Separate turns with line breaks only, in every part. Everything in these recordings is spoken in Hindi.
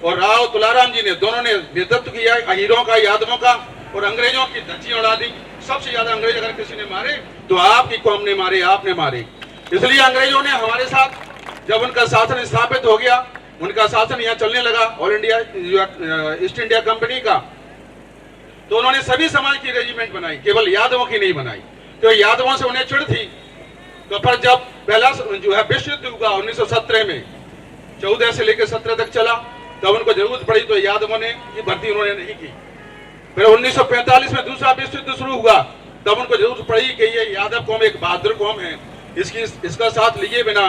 और राव तुलाराम जी ने, दोनों ने नेतृत्व किया अहीरों का, यादवों का, और अंग्रेजों की धज्जियां उड़ा दी। सबसे ज्यादा अंग्रेज अगर किसी ने मारे तो आपकी कौम ने मारे, आपने मारे। इसलिए अंग्रेजों ने हमारे साथ जब उनका शासन स्थापित हो गया, उनका शासन यहाँ चलने लगा all India east India company का, तो उन्होंने सभी समाज की रेजिमेंट बनाई, केवल यादवों की नहीं बनाई। तो यादवों से उन्हें चिढ़ थी। तो फिर जब पहला जो है विश्व युद्ध हुआ 1917 में, 14 से लेकर 17 तक चला, तब उनको जरूरत पड़ी तो यादवों ने की भर्ती उन्होंने नहीं की। फिर 1945 में दूसरा विश्व युद्ध शुरू हुआ, तब उनको जरूरत पड़ी कि ये यादव कौम एक बहादुर कौम है, इसका साथ लिए बिना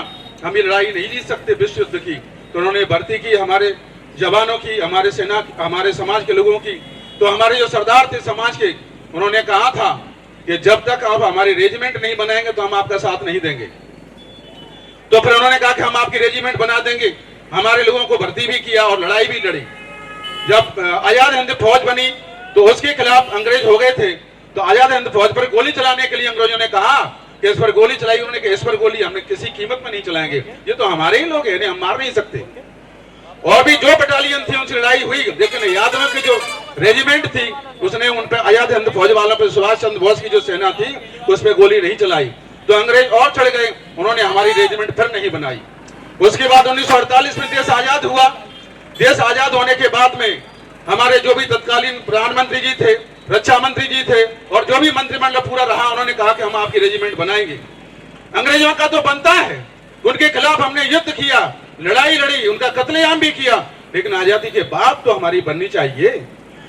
हम ये लड़ाई नहीं जीत सकते विश्व युद्ध की। तो उन्होंने भर्ती की हमारे जवानों की, हमारे सेना, हमारे समाज के लोगों की। तो हमारे जो सरदार थे समाज के, उन्होंने कहा था कि जब तक आप हमारी रेजिमेंट नहीं बनाएंगे तो हम आपका साथ नहीं देंगे। तो फिर उन्होंने कहा कि हम आपकी रेजिमेंट बना देंगे। हमारे लोगों को भर्ती भी किया और लड़ाई भी लड़ी। जब आजाद हिंद फौज बनी तो उसके खिलाफ अंग्रेज हो गए थे। तो आजाद हिंद फौज पर गोली चलाने के लिए अंग्रेजों ने कहा कि इस पर गोली चलाई। उन्होंने कहा इस पर गोली हमने किसी कीमत में नहीं चलाएंगे, ये तो हमारे ही लोग हैं, इन्हें हम मार नहीं सकते। और भी जो बटालियन थी उनसे लड़ाई हुई, लेकिन यादवों की जो रेजिमेंट थी उसने उन पर, आजाद हिंद फौज वालों पर, सुभाष चंद्र बोस की जो सेना थी उस पर गोली नहीं चलाई। तो अंग्रेज और चढ़ गए, उन्होंने हमारी रेजिमेंट फिर नहीं बनाई। उसके बाद 1948 में देश आजाद हुआ। देश आजाद होने के बाद में हमारे जो भी तत्कालीन प्रधानमंत्री जी थे, रक्षा मंत्री जी थे, और जो भी मंत्रिमंडल पूरा रहा, उन्होंने कहा कि हम आपकी रेजिमेंट बनाएंगे। अंग्रेजों का तो बनता है, उनके खिलाफ हमने युद्ध किया, लड़ाई लड़ी, उनका कत्लेआम भी किया, लेकिन आजादी के बाद तो हमारी बननी चाहिए।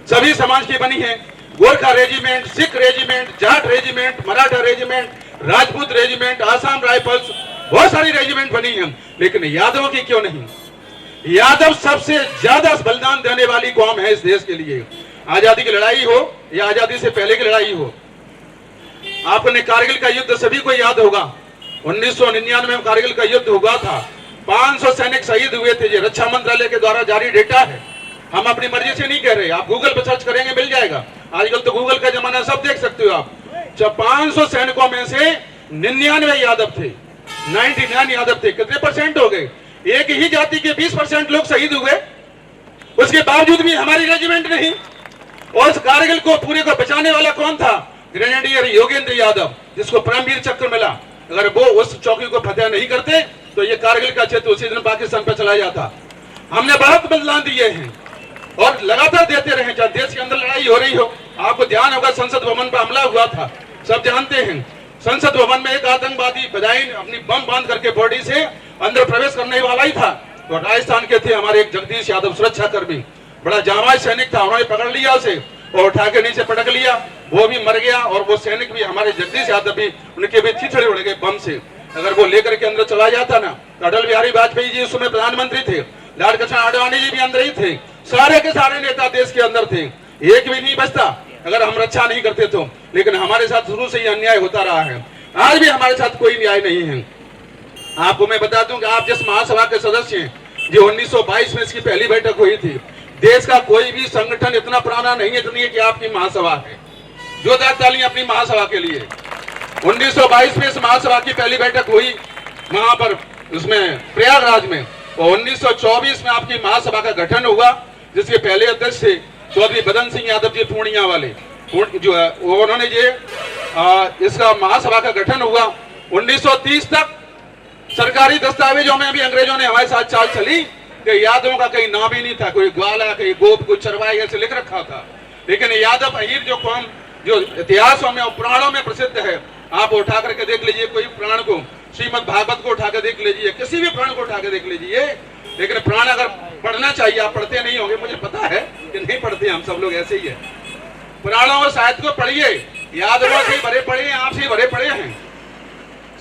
सभी समाज की बनी है। Gorkha regiment, Sikh regiment, Jat regiment, Maratha regiment, Rajput regiment, Assam rifles, बहुत सारी रेजिमेंट बनी है, लेकिन यादवों की क्यों नहीं? यादव सबसे ज्यादा बलिदान देने वाली कौम है इस देश के लिए। आजादी की लड़ाई हो या आजादी से पहले की लड़ाई हो। आपने कारगिल का युद्ध सभी को याद होगा। 1999 में कारगिल का युद्ध हुआ था। 500 सैनिक शहीद हुए थे। ये रक्षा मंत्रालय के द्वारा जारी डेटा है, हम अपनी मर्जी से नहीं कह रहे। आप गूगल पर सर्च करेंगे मिल जाएगा। आजकल तो गूगल का जमाना, सब देख सकते हो आप। जब 500 सैनिकों में से 99 यादव थे, 99 यादव थे। कितने परसेंट हो गए? एक ही जाति के 20% लोग शहीद हुए। उसके बावजूद भी हमारी रेजिमेंट नहीं। और उस कारगिल को पूरे को बचाने वाला कौन था? ग्रेनेडियर योगेंद्र यादव, जिसको परमवीर चक्र मिला। अगर वो उस चौकी को फतेह नहीं करते तो ये कारगिल का क्षेत्र उसी दिन पाकिस्तान पर चला जाता। हमने बहुत बलिदान दिए हैं और लगातार देते रहे, चाहे देश के अंदर लड़ाई हो रही हो। आपको ध्यान होगा संसद भवन पर हमला हुआ था, सब जानते हैं। संसद भवन में एक आतंकवादी बदाइन अपनी बम बांध करके बॉडी से अंदर प्रवेश करने वाला ही था। तो राजस्थान के थे हमारे एक जगदीश यादव, सुरक्षा कर्मी, बड़ा जांबाज सैनिक था। उन्होंने पकड़ लिया उसे और उठा के नीचे पटक लिया, वो भी मर गया। और वो सैनिक भी, हमारे जगदीश यादव भी, उनके भी छिछड़े उड़ गए बम से। अगर वो लेकर के अंदर चला जाता ना, तो अटल बिहारी वाजपेयी जी उस समय प्रधानमंत्री थे, लाल कृष्ण आडवाणी जी भी अंदर ही थे, सारे के सारे नेता देश के अंदर थे, एक भी नहीं बचता अगर हम रक्षा नहीं करते तो। लेकिन हमारे साथ शुरू से ही अन्याय होता रहा है, आज भी हमारे साथ कोई न्याय नहीं है। आपको मैं बता दूं कि आप जिस महासभा के सदस्य हैं, जो 1922 में इसकी पहली बैठक हुई थी, देश का कोई भी संगठन इतना पुराना नहीं है इतनी है कि आपकी महासभा है। जोरदार तालियां अपनी महासभा के लिए। 1922 में इस महासभा की पहली बैठक हुई वहां पर, उसमें प्रयागराज में। और 1924 में आपकी महासभा का गठन हुआ, जिसके पहले अध्यक्ष थे चौधरी बदन सिंह यादव जी पूर्णिया वाले, जो है उन्होंने ये इसका महासभा का गठन हुआ। 1930 तक सरकारी दस्तावेजों में भी अंग्रेजों ने हमारे साथ चाल चली कि यादवों का कहीं नाम ही नहीं था, कोई ग्वाला, कोई गोप, कोई चरवाई, ऐसे लिख रखा था। लेकिन यादव अहीर जो कौम, जो इतिहासों में और पुराणों में प्रसिद्ध है, आप उठा करके देख लीजिए, कोई पुराण को, श्रीमद् भागवत को उठा कर देख लीजिए, किसी भी पुराण को उठा कर देख लीजिए। लेकिन पुराण अगर पढ़ना चाहिए, आप पढ़ते नहीं होंगे, मुझे पता है कि नहीं पढ़ते, हम सब लोग ऐसे ही है। पुराणों और साहित्य को पढ़िए, यादवों से भरे पड़े हैं, आपसे भरे पड़े हैं।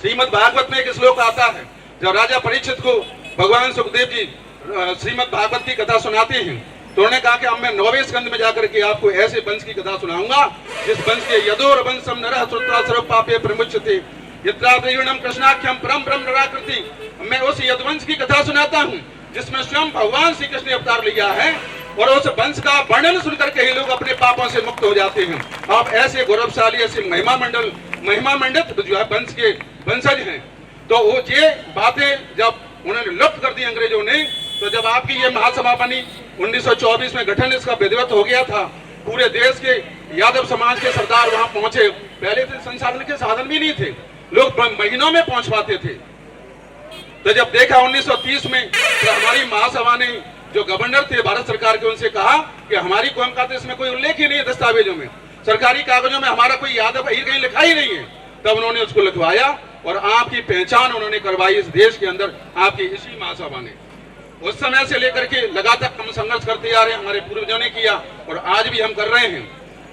श्रीमद् भागवत में एक श्लोक आता है, जब राजा परीक्षित को भगवान सुखदेव जी श्रीमद् भागवत की कथा सुनाते हैं, तो उन्होंने कहा कि अब मैं 9वें स्कंद में जाकर के आपको ऐसे वंश की कथा सुनाऊंगा जिस वंश के यदोर वंशम नरः श्रुत्वा सर्व पापे प्रमुच्यते यत्रावृणम कृष्णाख्यम परम ब्रह्म नराकृति। मैं उस यदुवंश की कथा सुनाता हूँ जिसमें स्वयं भगवान श्री कृष्ण ने अवतार लिया है, और उस वंश का वर्णन सुनकर के ही लोग अपने पापों से मुक्त हो जाते हैं। आप ऐसे गौरवशाली, ऐसे महिमा मंडित जो है वंश के वंशज हैं। तो वो ये बातें जब उन्होंने लुप्त कर दी अंग्रेजों ने, तो जब आपकी ये महासभा बनी 1924 में गठन इसका विधिवत हो गया था। पूरे देश के यादव समाज के सरदार वहां पहुंचे। पहले तो संसाधन के साधन भी नहीं थे, लोग महीनों में पहुंच पाते थे। तो जब देखा 1930 में, तो हमारी महासभा ने जो गवर्नर थे भारत सरकार के, उनसे कहा कि हमारी कौम का तो इसमें कोई उल्लेख ही नहीं है, दस्तावेजों में, सरकारी कागजों में हमारा कोई यादव अहीर कहीं लिखा ही नहीं है। तब उन्होंने उसको लिखवाया और आपकी पहचान उन्होंने करवाई इस देश के अंदर, आपकी इसी महासभा ने। उस समय से लेकर के लगातार हम संघर्ष करते आ रहे हैं, हमारे पूर्वजों ने किया और आज भी हम कर रहे हैं।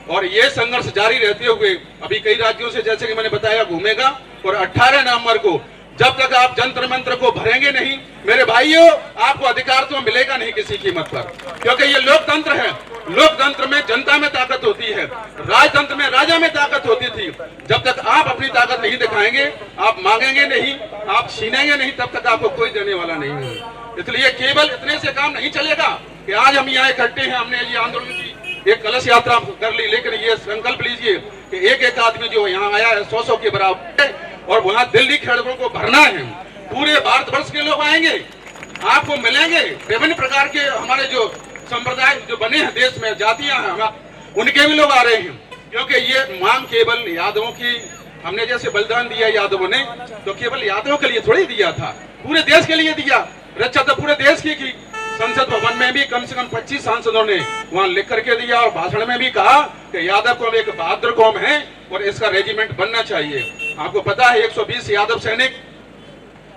और ये संघर्ष जारी रहते हुए अभी कई राज्यों से, जैसे कि मैंने बताया, घूमेगा। और 18 नवंबर को जब तक आप जंतर मंत्र को भरेंगे नहीं, मेरे भाइयों, आपको अधिकार तो मिलेगा नहीं किसी कीमत पर, क्योंकि ये लोकतंत्र है। लोकतंत्र में जनता में ताकत होती है, राजतंत्र में राजा में ताकत होती थी। जब तक आप अपनी ताकत नहीं दिखाएंगे, आप मांगेंगे नहीं, आप छीनेंगे नहीं, तब तक आपको कोई देने वाला नहीं है। इसलिए केवल इतने से काम नहीं चलेगा कि आज हम यहाँ इकट्ठे हैं, हमने ये आंदोलन की एक कलश यात्रा कर ली, लेकिन ये संकल्प लीजिए कि एक एक आदमी जो यहाँ आया है 100 के बराबर है, और वहाँ दिल्ली खड़कों को भरना है। पूरे भारतवर्ष के लोग आएंगे, आपको मिलेंगे। विभिन्न प्रकार के हमारे जो संप्रदाय जो बने हैं देश में, जातियां हैं, उनके भी लोग आ रहे हैं, क्योंकि ये मांग केवल यादवों की, हमने जैसे बलिदान दिया यादवों ने, तो केवल यादवों के लिए थोड़ी दिया था, पूरे देश के लिए दिया। रक्षा तो पूरे देश की संसद भवन में भी कम से कम 25 सांसदों ने वहां लिख करके दिया, और भाषण में भी कहा कि यादव कौम एक बहादुर कौम है और इसका रेजिमेंट बनना चाहिए। आपको पता है 120 यादव सैनिक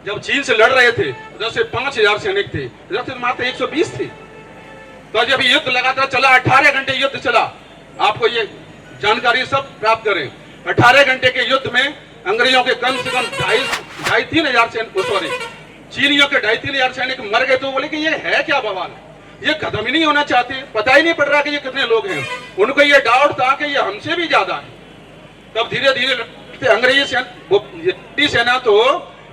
जब चीन से लड़ रहे थे, उधर से 5000 सैनिक थे, इधर से मात्र 120 थे। तो जब युद्ध लगातार चला, 18 घंटे युद्ध चला, आपको ये जानकारी सब प्राप्त करें। 18 घंटे के युद्ध में अंग्रेजों के कम से कम 2,500-3,000 चीनियों के 2,500-3,000 सैनिक मर गए। तो बोले कि ये है क्या बवाल, ये खत्म ही नहीं होना चाहते, पता ही नहीं पड़ रहा कि ये कितने लोग हैं। उनको ये डाउट था कि ये हमसे भी ज्यादा है। तब धीरे धीरे अंग्रेजी सेना तो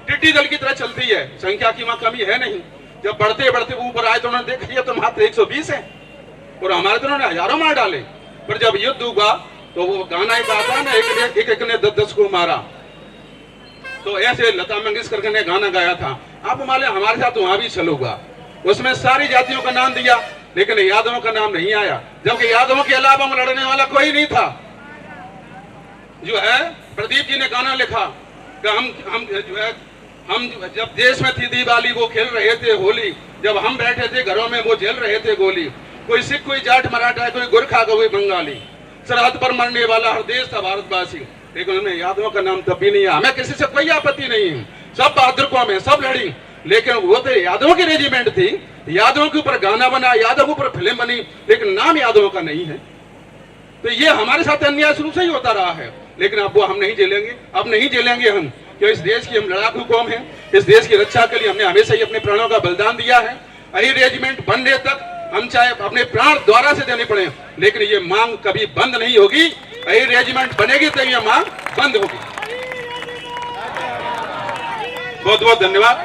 टिड्डी दल की तरह चलती है, संख्या की वहां कमी है नहीं। जब बढ़ते बढ़ते ऊपर आए तो उन्होंने देखा ये तो मात्र 120 है, और हमारे तो उन्होंने हजारों मार डाले। पर जब युद्ध हुआ तो वो गाना एक आता ना, एक ने 10-10 को मारा, तो ऐसे लता मंगेशकर ने गाना गाया था। आप हमारे साथ वहां भी चलूंगा, उसमें सारी जातियों का नाम दिया, लेकिन यादवों का नाम नहीं आया, जबकि यादवों के अलावा में लड़ने वाला कोई नहीं था। जो है प्रदीप जी ने गाना लिखा कि हम जो है, हम जब देश में थी दिवाली वो खेल रहे थे होली, जब हम बैठे थे घरों में वो झेल रहे थे गोली। कोई सिख, कोई जाट, मराठा, कोई गोरखा, कोई बंगाली, सरहद पर मरने वाला हर देश था भारतवासी। लेकिन उनमें यादवों का नाम तब भी नहीं है। हमें किसी से कोई आपत्ति नहीं है, सब बहादुर कौम है, सब लड़ी, लेकिन वो तो यादवों की रेजिमेंट थी। यादवों के ऊपर गाना बना, यादवों के ऊपर फिल्म बनी, लेकिन नाम यादवों का नहीं है। तो ये हमारे साथ अन्याय शुरू से ही होता रहा है, लेकिन अब वो हम नहीं झेलेंगे, अब नहीं झेलेंगे हम, क्योंकि इस देश की हम लड़ाकू कौम है। इस देश की रक्षा के लिए हमने हमेशा ही अपने प्राणों का बलिदान दिया है। अही रेजिमेंट बनने तक हम चाहे अपने प्राण द्वारा से देने पड़े, लेकिन ये मांग कभी बंद नहीं होगी। अही रेजिमेंट बनेगी तो ये मांग बंद होगी। बहुत बहुत धन्यवाद।